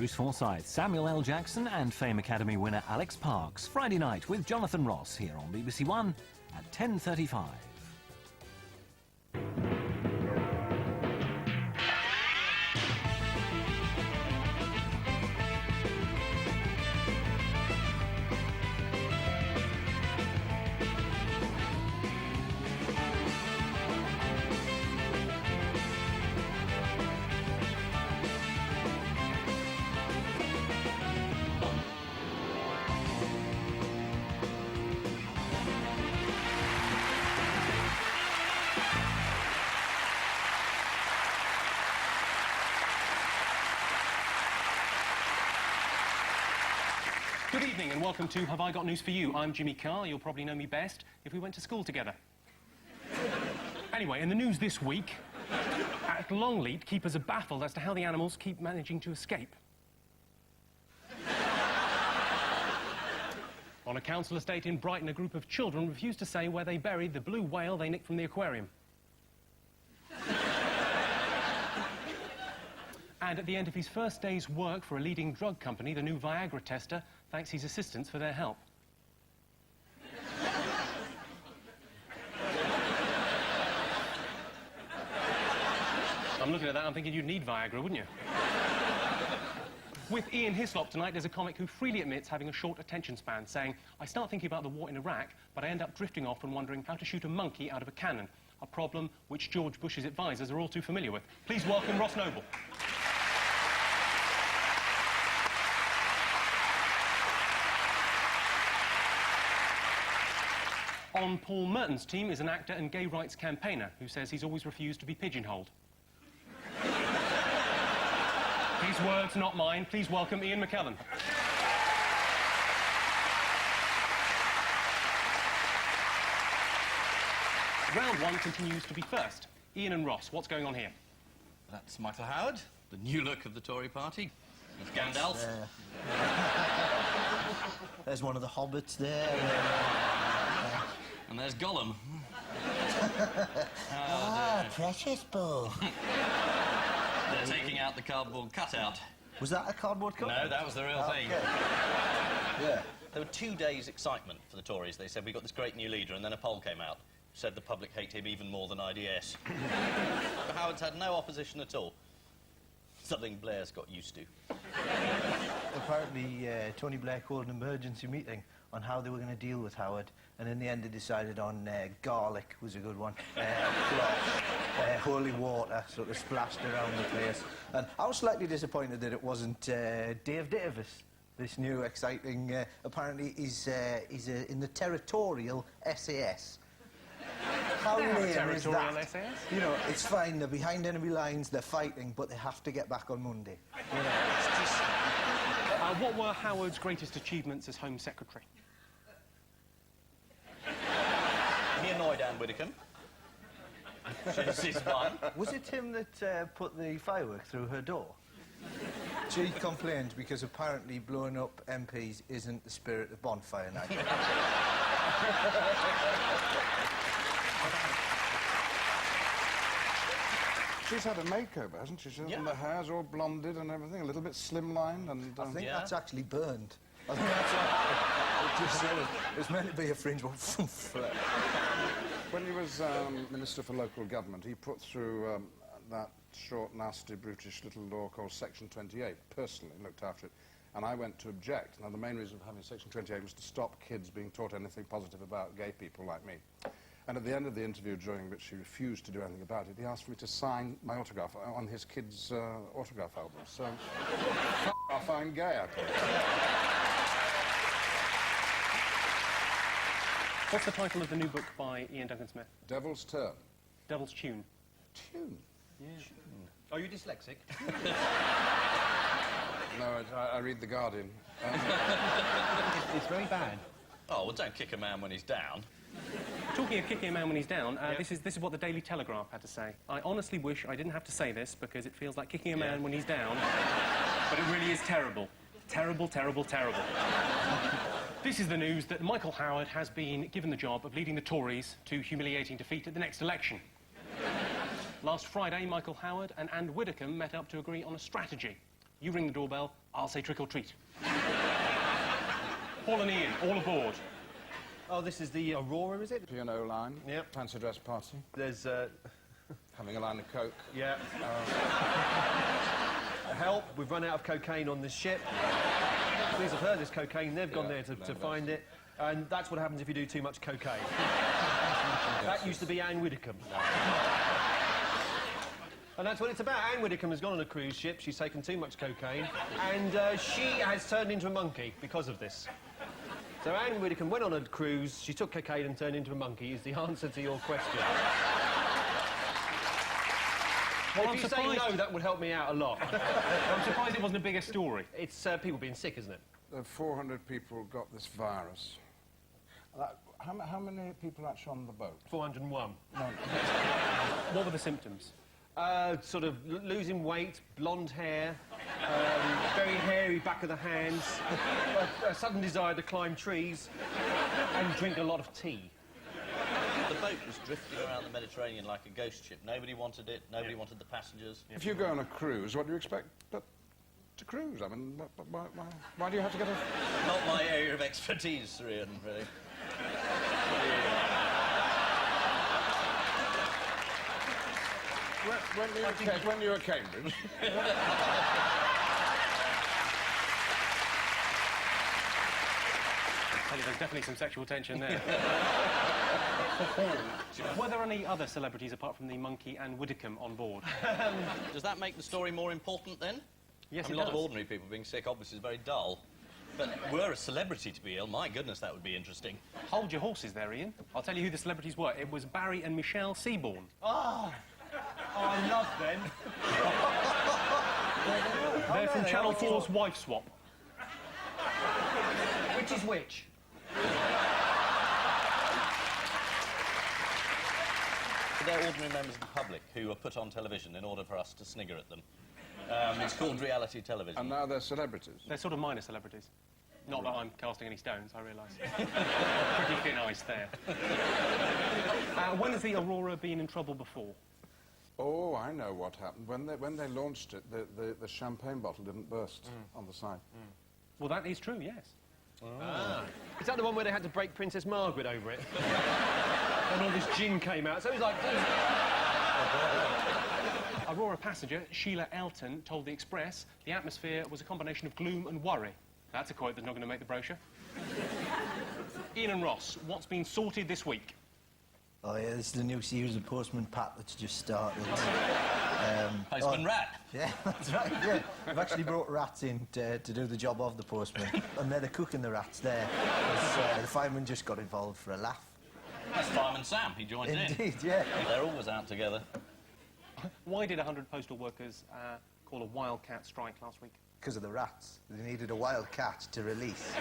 Bruce Forsyth, Samuel L. Jackson and Fame Academy winner Alex Parks. Friday night with Jonathan Ross here on BBC One at 10:35. Good evening and welcome to Have I Got News For You? I'm Jimmy Carr. You'll probably know me best if we went to school together. Anyway, in the news this week, at Longleat, keepers are baffled as to how the animals keep managing to escape. On a council estate in Brighton, a group of children refused to say where they buried the blue whale they nicked from the aquarium. And at the end of his first day's work for a leading drug company, the new Viagra tester thanks his assistants for their help. I'm looking at that, I'm thinking you'd need Viagra, wouldn't you? With Ian Hislop tonight, there's a comic who freely admits having a short attention span, saying, I start thinking about the war in Iraq, but I end up drifting off and wondering how to shoot a monkey out of a cannon, a problem which George Bush's advisors are all too familiar with. Please welcome Ross Noble. On Paul Merton's team is an actor and gay rights campaigner who says he's always refused to be pigeonholed. His words, not mine. Please welcome Ian McKellen. Round one continues to be first. Ian and Ross, what's going on here? That's Michael Howard, the new look of the Tory party. There's Gandalf. There's one of the hobbits there. And there's Gollum. Precious Bull. They're taking out the cardboard cutout. Was that a cardboard cutout? No, that was the real thing. Yeah. There were 2 days' excitement for the Tories. They said, we got this great new leader, and then a poll came out. Said the public hate him even more than IDS. But Howard's had no opposition at all. Something Blair's got used to. Apparently, Tony Blair called an emergency meeting on how they were going to deal with Howard, and in the end they decided on garlic was a good one, holy water sort of splashed around the place. And I was slightly disappointed that it wasn't Dave Davis, this new exciting, apparently he's in the territorial SAS. How lame is that? SAS? You know, it's fine, they're behind enemy lines, they're fighting, but they have to get back on Monday. You know, it's just... What were Howard's greatest achievements as Home Secretary? He annoyed Anne Widdecombe. She's one. Was it him that put the firework through her door? She complained because apparently blowing up MPs isn't the spirit of bonfire night. She's had a makeover, hasn't she? The hair's all blonded and everything, a little bit slimlined and... I think that's actually burned. I think that's it was meant to be a fringe one. When he was Minister for Local Government, he put through that short, nasty, brutish little law called Section 28. Personally looked after it. And I went to object. Now, the main reason for having Section 28 was to stop kids being taught anything positive about gay people like me. And at the end of the interview, during which he refused to do anything about it, he asked for me to sign my autograph on his kids' autograph album. So, off, I'm gay, I call it. What's the title of the new book by Ian Duncan Smith? Devil's Turn. Devil's Tune. Tune? Yeah. Tune. Are you dyslexic? No, I read The Guardian. It's very bad. Oh, well, don't kick a man when he's down. Talking of kicking a man when he's down, this is what the Daily Telegraph had to say. I honestly wish I didn't have to say this because it feels like kicking a man when he's down, but it really is terrible. Terrible, terrible, terrible. This is the news that Michael Howard has been given the job of leading the Tories to humiliating defeat at the next election. Last Friday, Michael Howard and Anne Widdecombe met up to agree on a strategy. You ring the doorbell, I'll say trick or treat. Paul and Ian, all aboard. Oh, this is the Aurora, is it? P&O line. Yep. Fancy dress party. There's, Having a line of coke. yeah. Help, we've run out of cocaine on this ship. Police have heard there's cocaine, they've gone there to find it. And that's what happens if you do too much cocaine. That used to be Anne Widdecombe. And that's what it's about. Anne Widdecombe has gone on a cruise ship, she's taken too much cocaine, and she has turned into a monkey because of this. So Anne Widdecombe went on a cruise, she took cocaine and turned into a monkey, is the answer to your question. Well, If you say no, that would help me out a lot. I'm surprised it wasn't a bigger story. It's people being sick, isn't it? 400 people got this virus. How many people are actually on the boat? 401. What were the symptoms? Sort of losing weight, blonde hair, very hairy back of the hands, a sudden desire to climb trees, and drink a lot of tea. The boat was drifting around the Mediterranean like a ghost ship. Nobody wanted it. Nobody wanted the passengers. If you go on a cruise, what do you expect? But to cruise? I mean, why do you have to get a... Not my area of expertise, Sir Ian, really. When you were at Cambridge... I tell you, there's definitely some sexual tension there. Were there any other celebrities apart from the monkey and Widdecombe on board? Does that make the story more important then? Yes, I mean, it a lot of does. ordinary people being sick obviously is very dull. But were a celebrity to be ill, my goodness, that would be interesting. Hold your horses there, Ian. I'll tell you who the celebrities were. It was Barry and Michelle Seaborn. Oh, I love them. They're from Channel 4's Wife Swap. Which is which? But they're ordinary members of the public who are put on television in order for us to snigger at them. It's called reality television. And now they're celebrities. They're sort of minor celebrities. Not that I'm casting any stones, I realise. Pretty thin ice there. When has the Aurora been in trouble before? Oh, I know what happened. When they launched it, the champagne bottle didn't burst on the side. Well, that is true, yes. Is that the one where they had to break Princess Margaret over it? And all this gin came out, so it was like... Aurora passenger Sheila Elton told the Express the atmosphere was a combination of gloom and worry. That's a quote that's not going to make the brochure. Ian and Ross, what's been sorted this week? Oh, yeah, this is the new series of Postman Pat that's just started. Postman Rat. Yeah, that's right, yeah. We've actually brought rats in to do the job of the postman. And they're the cooking the rats there. The fireman just got involved for a laugh. That's Fireman Sam, he joined in. Indeed, yeah. They're always out together. Why did 100 postal workers call a wildcat strike last week? Because of the rats. They needed a wild cat to release.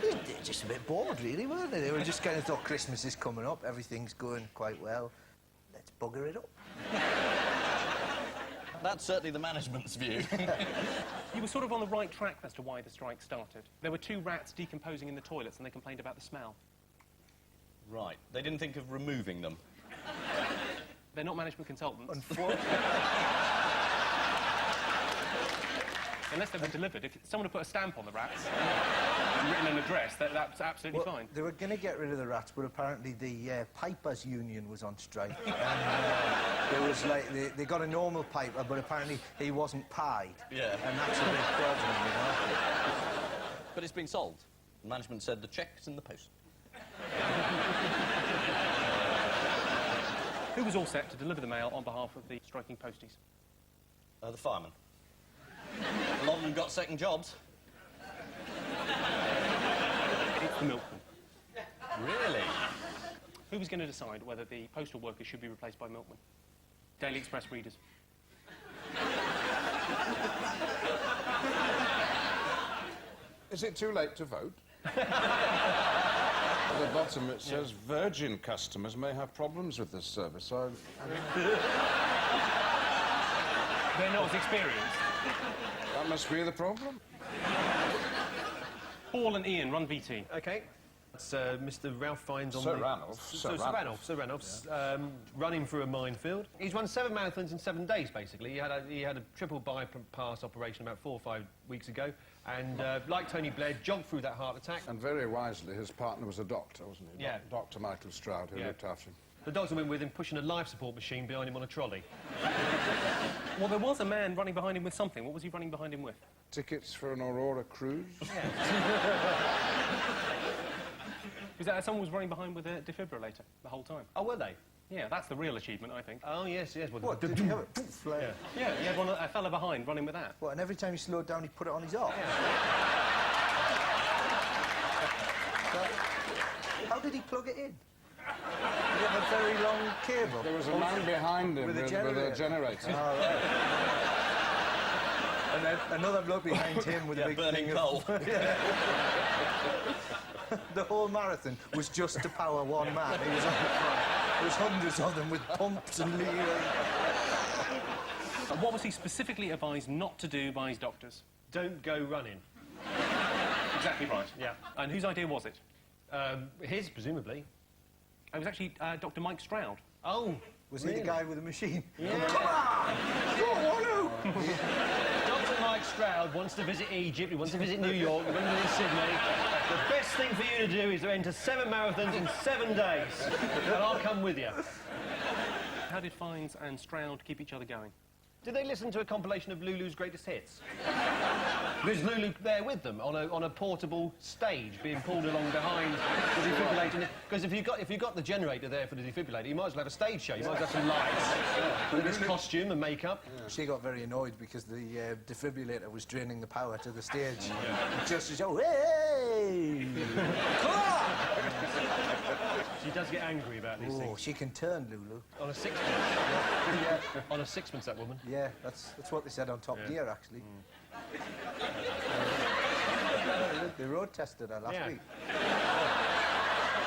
They're just a bit bored, really, weren't they? They were just kind of thought Christmas is coming up, everything's going quite well. Let's bugger it up. That's certainly the management's view. You were sort of on the right track as to why the strike started. There were 2 rats decomposing in the toilets and they complained about the smell. Right. They didn't think of removing them. They're not management consultants. Unfortunately... Unless they were delivered. If someone had put a stamp on the rats and written an address, that's absolutely fine. They were going to get rid of the rats, but apparently the Pipers Union was on strike. And there was like... They got a normal piper, but apparently he wasn't pied. Yeah. And that's a big problem, you know. But it's been solved. Management said the check's in the post. Who was all set to deliver the mail on behalf of the striking posties? The firemen. A lot of them got second jobs. It's the milkman. Really? Who was going to decide whether the postal workers should be replaced by milkmen? Daily Express readers. Is it too late to vote? At the bottom it says virgin customers may have problems with this service. They're not as experienced. That must be the problem. Paul and Ian, run VT. OK. It's Mr. Ralph Fiennes on Sir the... Ranulph. Sir Ranulph's running through a minefield. He's run 7 marathons in 7 days, basically. He had a triple bypass operation about 4 or 5 weeks ago, and like Tony Blair, jogged through that heart attack. And very wisely, his partner was a doctor, wasn't he? Yeah. Dr. Michael Stroud, who looked after him. The doctor went with him, pushing a life support machine behind him on a trolley. Well, there was a man running behind him with something. What was he running behind him with? Tickets for an Aurora cruise? Was that someone was running behind with a defibrillator the whole time? Oh, were they? Yeah, that's the real achievement, I think. Oh, yes, yes. What, did he have it? Poof, like... Yeah, he had a fella behind running with that. What, and every time he slowed down, he put it on his arm? So, how did he plug it in? Did he have a very long cable? There was a man behind him with a generator. Oh, right. And then another bloke behind him with a big burning thing coal. The whole marathon was just to power one man. He was on the front. There was hundreds of them with pumps and levers. And what was he specifically advised not to do by his doctors? Don't go running. Exactly right. Yeah. And whose idea was it? His, presumably. It was actually Dr. Mike Stroud. Oh, Was he the guy with the machine? yeah. Go Dr. Mike Stroud wants to visit Egypt, he wants to visit New York, he wants to visit Sydney. The best thing for you to do is to enter 7 marathons in 7 days, and I'll come with you. How did Fiennes and Stroud keep each other going? Did they listen to a compilation of Lulu's greatest hits? Was Lulu there with them on a portable stage, being pulled along behind the defibrillator? Because if you got the generator there for the defibrillator, you might as well have a stage show. You might as well have some lights, and his costume and makeup. She got very annoyed because the defibrillator was draining the power to the stage. Just to show, hey! Come on! She does get angry about these Oh, things. she can turn, Lulu. On a sixpence. Yeah, On a sixpence, that woman. yeah, that's what they said on Top Gear, actually. They road tested her last week.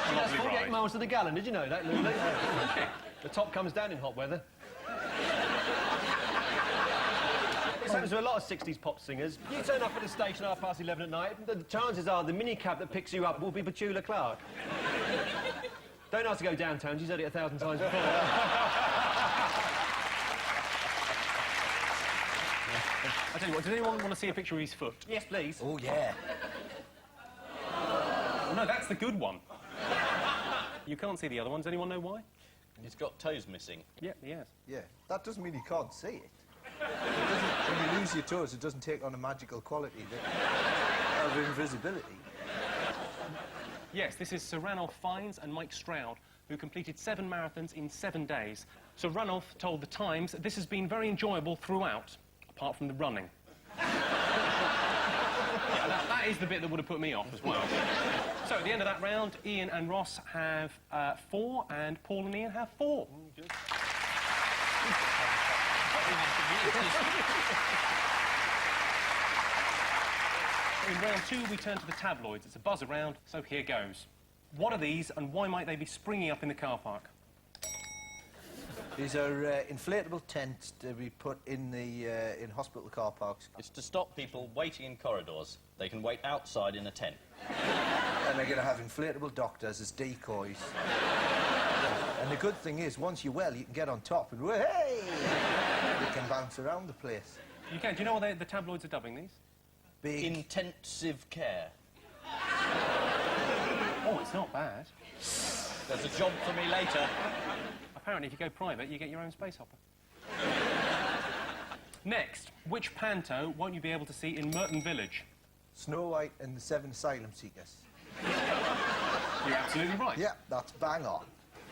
She has 48 miles to the gallon, did you know that, Lulu? The top comes down in hot weather. This happens to a lot of 60s pop singers. You turn up at the station 11:30 at night, the chances are the minicab that picks you up will be Petula Clark. Don't ask to go downtown, she's heard it 1,000 times before. I tell you what, does anyone want to see a picture of his foot? Yes, please. Oh, yeah. Oh, no, that's the good one. You can't see the other ones. Anyone know why? He's got toes missing. Yeah, he has. Yeah, that doesn't mean you can't see it. When you lose your toes, it doesn't take on a magical quality of invisibility. Yes, this is Sir Ranulph Fiennes and Mike Stroud, who completed 7 marathons in 7 days. Sir Ranulph told The Times, "This has been very enjoyable throughout, apart from the running." Yeah, that is the bit that would have put me off as well. So at the end of that round, Ian and Ross have 4, and Paul and Ian have 4. Good. In round 2, we turn to the tabloids. It's a buzz around, so here goes. What are these, and why might they be springing up in the car park? These are inflatable tents to be put in in hospital car parks. It's to stop people waiting in corridors. They can wait outside in a tent. And they're going to have inflatable doctors as decoys. And the good thing is, once you're well, you can get on top and, hey! You can bounce around the place. You can. Do you know what the tabloids are dubbing these? Big... Intensive care. Oh, it's not bad. There's a job for me later. Apparently, if you go private, you get your own space hopper. Next, which panto won't you be able to see in Merton Village? Snow White and the 7 Asylum Seekers. You're absolutely right. Yeah, that's bang on.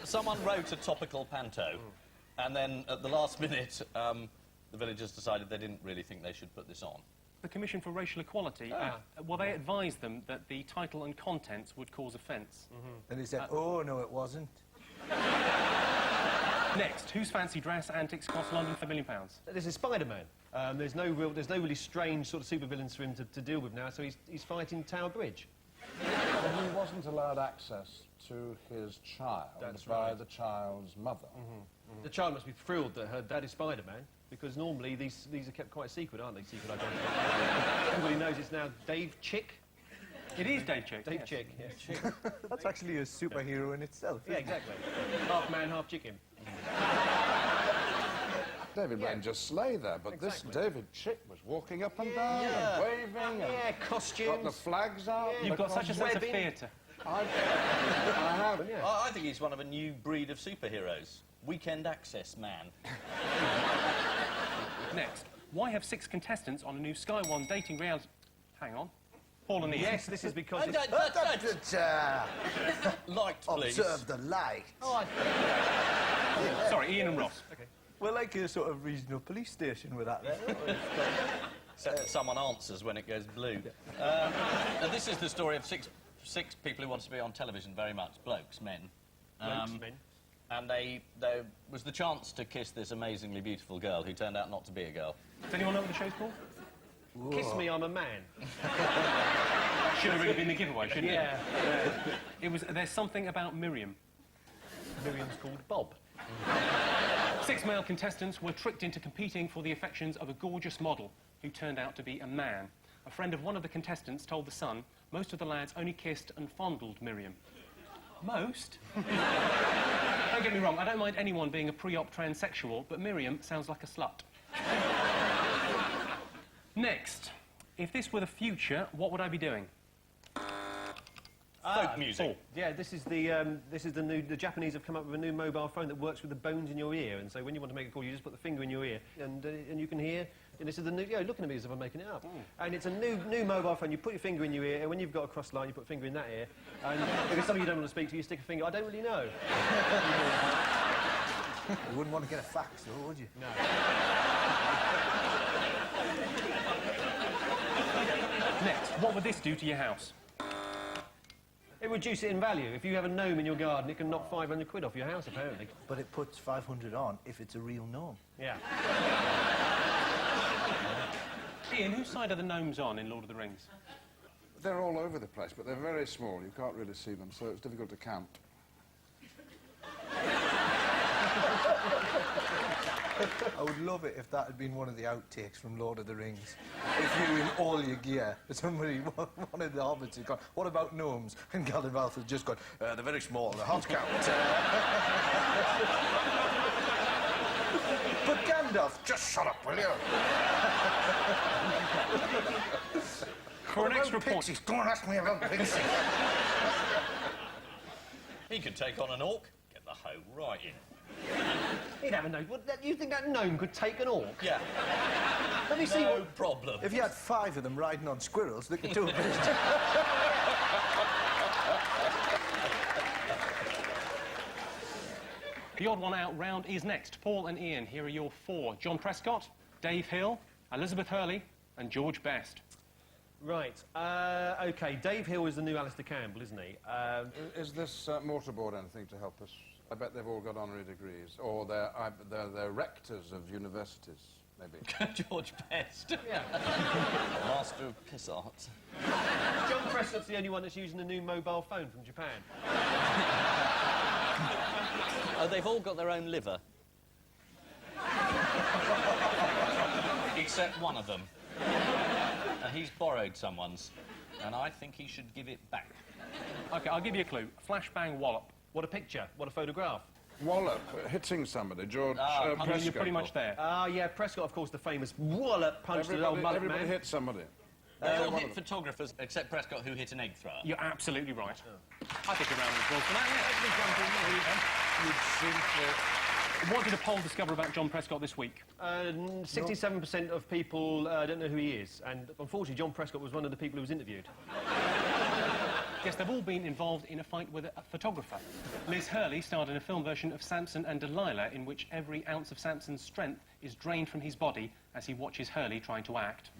Someone wrote a topical panto, and then at the last minute, the villagers decided they didn't really think they should put this on. The Commission for Racial Equality, well, they advised them that the title and contents would cause offence. And they said, oh, no, it wasn't. Next, whose fancy dress antics cost London £1 million? This is Spider-Man. There's no really strange sort of supervillains for him to deal with now, so he's fighting Tower Bridge. Well, he wasn't allowed access to his child by the child's mother. The child must be thrilled that her dad is Spider-Man, because normally these are kept quite secret, aren't they? Secret identity. Everybody knows it's now Dave Chick. It is Dave Chick. Dave yes. Chick, yeah. That's actually a superhero in itself. Yeah, exactly. Half man, half chicken. David Blaine just slay there, but Exactly. this David Chick was walking up and down Yeah. and waving and Yeah, costumes. got the flags out. Yeah. You've got such a sense of Webbing. theatre. I have. Yeah. I think he's one of a new breed of superheroes. Weekend access man. Next, why have 6 contestants on a new Sky One dating reality... Hang on. Paul and Ian. Yes, this is because it's... Light, please. Observe the light. Sorry, Ian and Ross. We're like a sort of regional police station with that there. Except that someone answers when it goes blue. And this is the story of six people who want to be on television very much. Blokes, men. Men. And there was the chance to kiss this amazingly beautiful girl who turned out not to be a girl. Does anyone know what the show's called? Kiss me, I'm a man. Should have really been the giveaway, shouldn't Yeah. it? There's something about Miriam. Miriam's called Bob. 6 male contestants were tricked into competing for the affections of a gorgeous model who turned out to be a man. A friend of one of the contestants told The Sun most of the lads only kissed and fondled Miriam. Most? Don't get me wrong, I don't mind anyone being a pre-op transsexual, but Miriam sounds like a slut. Next, if this were the future, what would I be doing? Folk music. Yeah, this is the new. The Japanese have come up with a new mobile phone that works with the bones in your ear, and so when you want to make a call, you just put the finger in your ear, and you can hear. And this is the new. Yeah, looking at me as if I'm making it up. And it's a new mobile phone. You put your finger in your ear, and when you've got a cross line, you put a finger in that ear. And if it's somebody you don't want to speak to, you stick a finger. I don't really know. You wouldn't want to get a fax, though, would you? No. Next, what would this do to your house? It reduces it in value. If you have a gnome in your garden, it can knock 500 quid off your house, apparently. But it puts 500 on if it's a real gnome. Yeah. Ian, whose side are the gnomes on in Lord of the Rings? They're all over the place, but they're very small. You can't really see them, so it's difficult to count. I would love it if that had been one of the outtakes from Lord of the Rings. If you, in all your gear, somebody, one of the hobbits had gone, what about gnomes? And Gandalf had just gone, they're very small, they're hard to count. But Gandalf, just shut up, will you? For an extra point... Pixies, don't ask me about pixies. He could take on an orc, get the hoe right in. He'd have a gnome. You think that gnome could take an orc? Yeah. Let me see No what... problem. If you had 5 of them riding on squirrels, they could do a bit. The odd one out round is next. Paul and Ian, here are your 4. John Prescott, Dave Hill, Elizabeth Hurley and George Best. Right. OK, Dave Hill is the new Alistair Campbell, isn't he? Is this mortarboard anything to help us? I bet they've all got honorary degrees, or they're rectors of universities, maybe. George Best. Yeah. Master of piss art. John Prescott's the only one that's using a new mobile phone from Japan. Oh, they've all got their own liver. Except one of them. And he's borrowed someone's. And I think he should give it back. OK, I'll give you a clue. Flashbang wallop. What a picture. What a photograph. Wallop, hitting somebody, George You're Prescott. pretty much there. Yeah, Prescott, of course, the famous wallop punch to the old mullet Everybody man. hit somebody. They all hit photographers, except Prescott, who hit an egg thrower. You're absolutely right. I think a round of applause for that, yeah. What did a poll discover about John Prescott this week? 67% of people don't know who he is, and unfortunately, John Prescott was one of the people who was interviewed. Yes, they've all been involved in a fight with a photographer. Liz Hurley starred in a film version of Samson and Delilah in which every ounce of Samson's strength is drained from his body as he watches Hurley trying to act.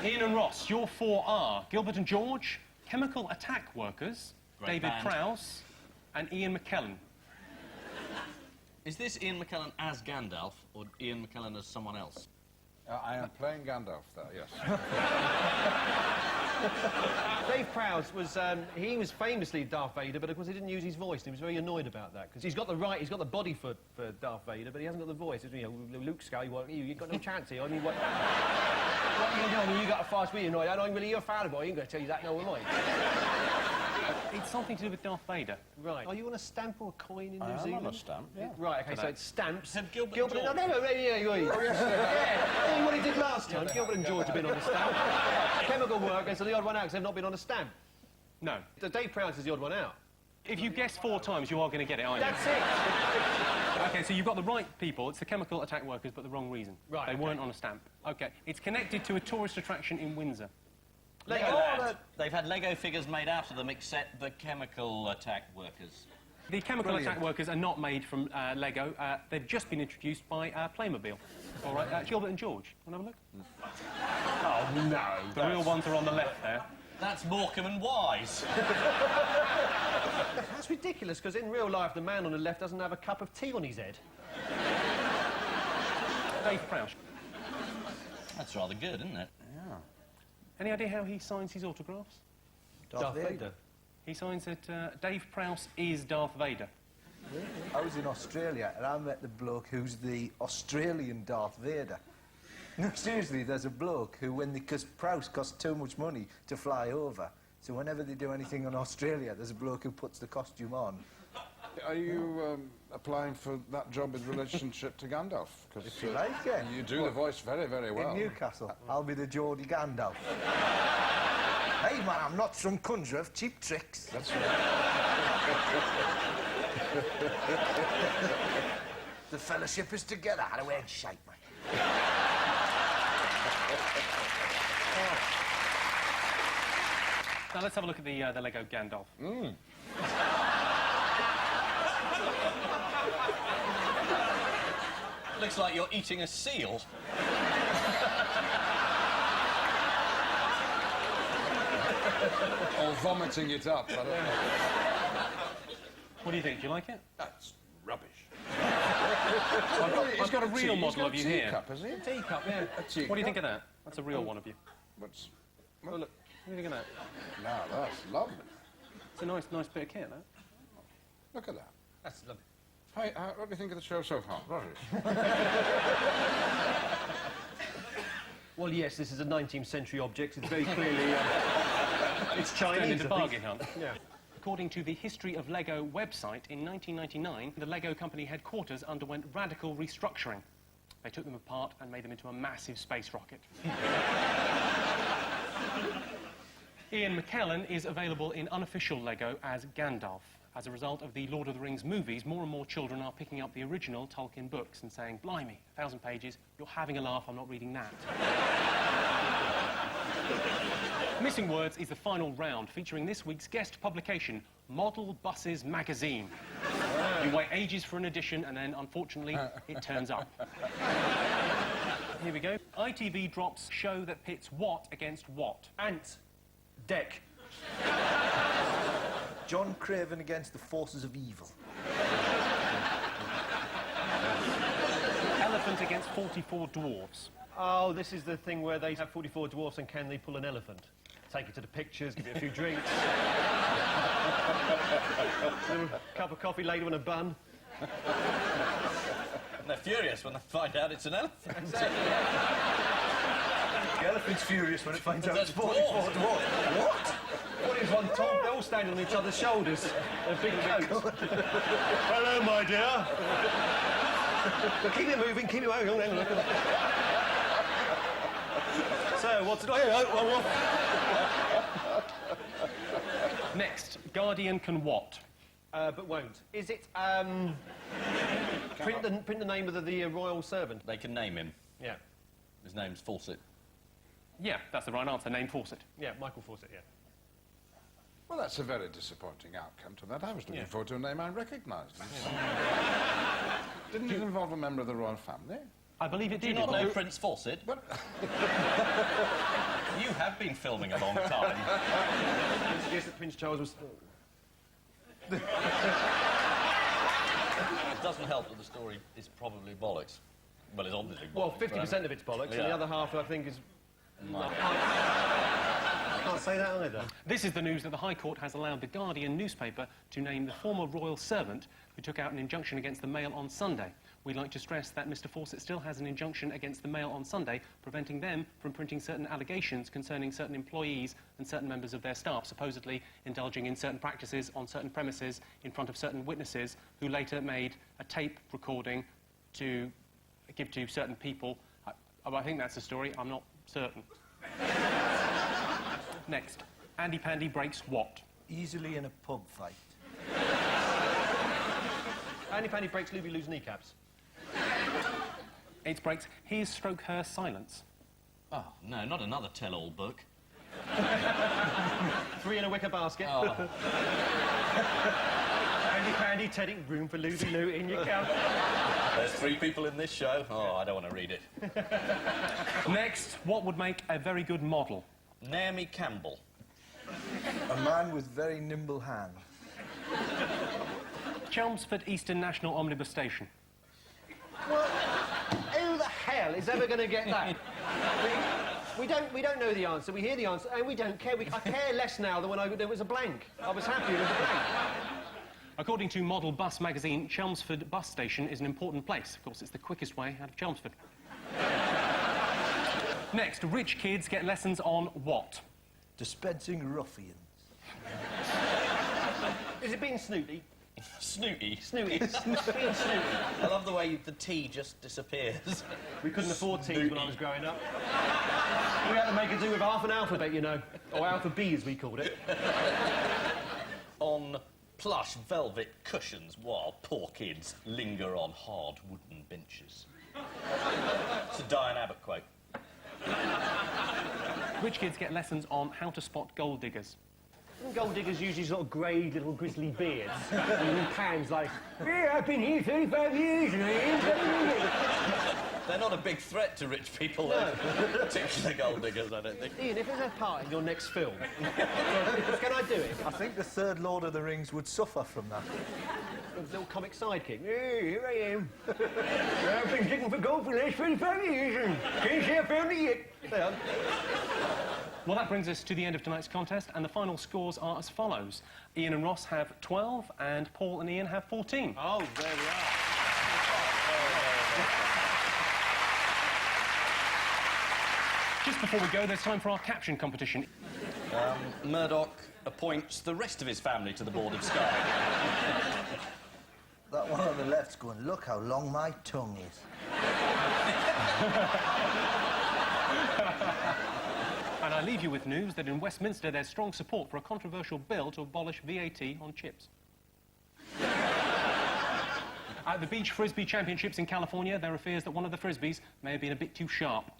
Ian and Ross, your 4 are Gilbert and George, Chemical Attack Workers, Great David band. Prowse and Ian McKellen. Is this Ian McKellen as Gandalf, or Ian McKellen as someone else? I am playing Gandalf there, yes. Dave Prowse was, he was famously Darth Vader, but of course he didn't use his voice, and he was very annoyed about that, because he's got the body for Darth Vader, but he hasn't got the voice. You know, Luke Skywalker, you've got no chance here. I mean, what are you doing? You got a fast beat, annoyed. I'm really your fan of it. I ain't going to tell you that, no, am I? It's something to do with Darth Vader. Right. Are you on a stamp or a coin in New I'm Zealand? on a stamp, yeah. Right, OK, so it's stamps. Have Gilbert Gilbert and and George. No, yeah, what he did last time. Gilbert and George have been on a stamp. Chemical workers are the odd one out because they've not been on a stamp. No. So Dave Prowse is the odd one out. If you guess 4 times, you are going to get it, aren't you? That's it. OK, so you've got the right people. It's the chemical attack workers, but the wrong reason. Right, They OK. weren't on a stamp. OK. It's connected to a tourist attraction in Windsor. Legoland. They've had Lego figures made out of them, except the chemical attack workers. The chemical attack workers are not made from Lego. They've just been introduced by Playmobil. All right, Gilbert and George. Want to have a look? Oh, no. The real ones are on the left there. That's Morecambe and Wise. That's ridiculous, because in real life, the man on the left doesn't have a cup of tea on his head. Dave Prowse. That's rather good, isn't it? Any idea how he signs his autographs? Darth Vader. He signs it, Dave Prowse is Darth Vader. I was in Australia and I met the bloke who's the Australian Darth Vader. No, seriously, there's a bloke who, because Prowse costs too much money to fly over, so whenever they do anything in Australia, there's a bloke who puts the costume on. Are you applying for that job in relationship to Gandalf? If you like, yeah. You do the voice very, very well. In Newcastle, I'll be the Geordie Gandalf. Hey, man, I'm not some conjurer of cheap tricks. That's right. The fellowship is together. How do we shake, mate? Now let's have a look at the Lego Gandalf. Looks like you're eating a seal. Or vomiting it up. I don't know. What do you think? Do you like it? That's rubbish. I've got a real model of you here. Teacup, has he? Teacup, yeah. What do you think of that? That's a real one of you. What's... Oh, look. What do you think of that? Now, that's lovely. It's a nice bit of kit, that. Look at that. That's lovely. Hi, what do you think of the show so far? Rubbish. Well, yes, this is a 19th century object. It's very clearly... it's Chinese, Turned into I think. bargain hunt. Yeah. According to the History of Lego website, in 1999, the Lego company headquarters underwent radical restructuring. They took them apart and made them into a massive space rocket. Ian McKellen is available in unofficial Lego as Gandalf. As a result of the Lord of the Rings movies, more and more children are picking up the original Tolkien books and saying, blimey, 1,000 pages, you're having a laugh, I'm not reading that. Missing Words is the final round, featuring this week's guest publication, Model Buses Magazine. You wait ages for an edition, and then, unfortunately, it turns up. Here we go. ITV drops show that pits what against what? Ant. Deck. John Craven against the forces of evil. Elephant against 44 dwarves. Oh, this is the thing where they have 44 dwarfs and can they pull an elephant? Take it to the pictures, give it a few drinks. A cup of coffee later and a bun. And they're furious when they find out it's an elephant. The elephant's furious when it finds out That's it's 44 dwarves. dwarfs. What? What is one top? They're all standing on each other's shoulders. They're big coats. Hello, my dear. Keep it moving, keep it moving. Hang on, look at that. So, what's it? Next, Guardian can what? But won't. Is it, print the name of the royal servant? They can name him. Yeah. His name's Fawcett. Yeah, that's the right answer. Name Fawcett. Yeah, Michael Fawcett, yeah. Well, that's a very disappointing outcome to that. I was looking Yeah. forward to a name I recognised. Didn't it involve a member of the royal family? I believe it Do you did. not know Prince Fawcett? But You have been filming a long time. Yes, that Prince Charles was... It doesn't help that the story is probably bollocks. Well, it's obviously Well, bollocks, 50% of it's bollocks, and the Yeah. other half, I think, is... I can't say that either. This is the news that the High Court has allowed the Guardian newspaper to name the former royal servant who took out an injunction against the Mail on Sunday. We'd like to stress that Mr Fawcett still has an injunction against the Mail on Sunday, preventing them from printing certain allegations concerning certain employees and certain members of their staff, supposedly indulging in certain practices on certain premises in front of certain witnesses who later made a tape recording to give to certain people. I think that's the story. I'm not certain. Next, Andy Pandy breaks what? Easily in a pub fight. Andy Pandy breaks Luby Lou's kneecaps. It breaks his stroke her silence. Oh, no, not another tell-all book. 3 in a wicker basket. Oh. Andy Pandy, Teddy, room for Luby Lou in your cup. There's 3 people in this show. Oh, I don't want to read it. Next, what would make a very good model? Naomi Campbell. A man with very nimble hands. Chelmsford Eastern National Omnibus Station. Well, who the hell is ever going to get that? We don't know the answer. We hear the answer, and we don't care. I care less now than when there was a blank. I was happy with a blank. According to Model Bus magazine, Chelmsford Bus Station is an important place. Of course, it's the quickest way out of Chelmsford. Next, rich kids get lessons on what? Dispensing ruffians. Is it being snooty? Snooty. Snooty. Being snooty. I love the way the T just disappears. We couldn't afford T's when I was growing up. We had to make it do with half an alphabet, you know. Or alpha B, as we called it. On plush velvet cushions while poor kids linger on hard wooden benches. It's a Diane Abbott quote. Rich kids get lessons on how to spot gold diggers. Gold diggers usually sort of grey little grizzly beards. And in pans like, yeah, I've been here 35 years and I ain't done it. They're not a big threat to rich people, though. Particularly gold diggers, I don't think. Ian, if there's a part in your next film, can I do it? I think the third Lord of the Rings would suffer from that. A little comic sidekick. Hey, here I am. I've been digging for gold for the last 25 years and can't say I found it yet. There. Well, that brings us to the end of tonight's contest, and the final scores are as follows. Ian and Ross have 12, and Paul and Ian have 14. Oh, there we are. Just before we go, there's time for our caption competition. Murdoch appoints the rest of his family to the Board of Sky. That one on the left's going, look how long my tongue is. And I leave you with news that in Westminster there's strong support for a controversial bill to abolish VAT on chips. At the Beach Frisbee Championships in California, there are fears that one of the Frisbees may have been a bit too sharp.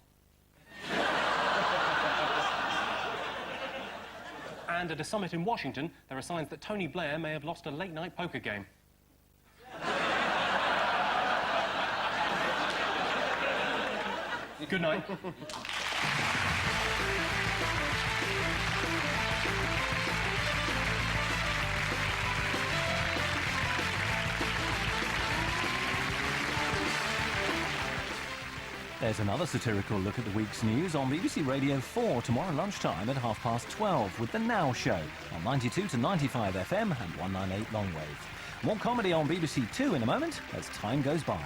And at a summit in Washington, there are signs that Tony Blair may have lost a late-night poker game. Good night. There's another satirical look at the week's news on BBC Radio 4 tomorrow lunchtime at 12:30 with The Now Show on 92 to 95 FM and 198 longwave. More comedy on BBC 2 in a moment as time goes by. Are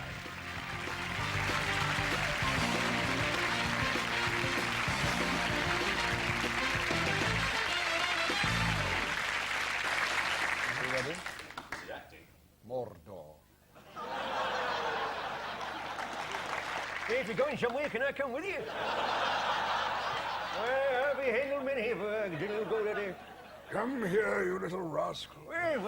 you ready? Mordor. Hey, if you're going somewhere, can I come with you? I'll be Hendelman here for a little go to there. Come here, you little rascal. Where?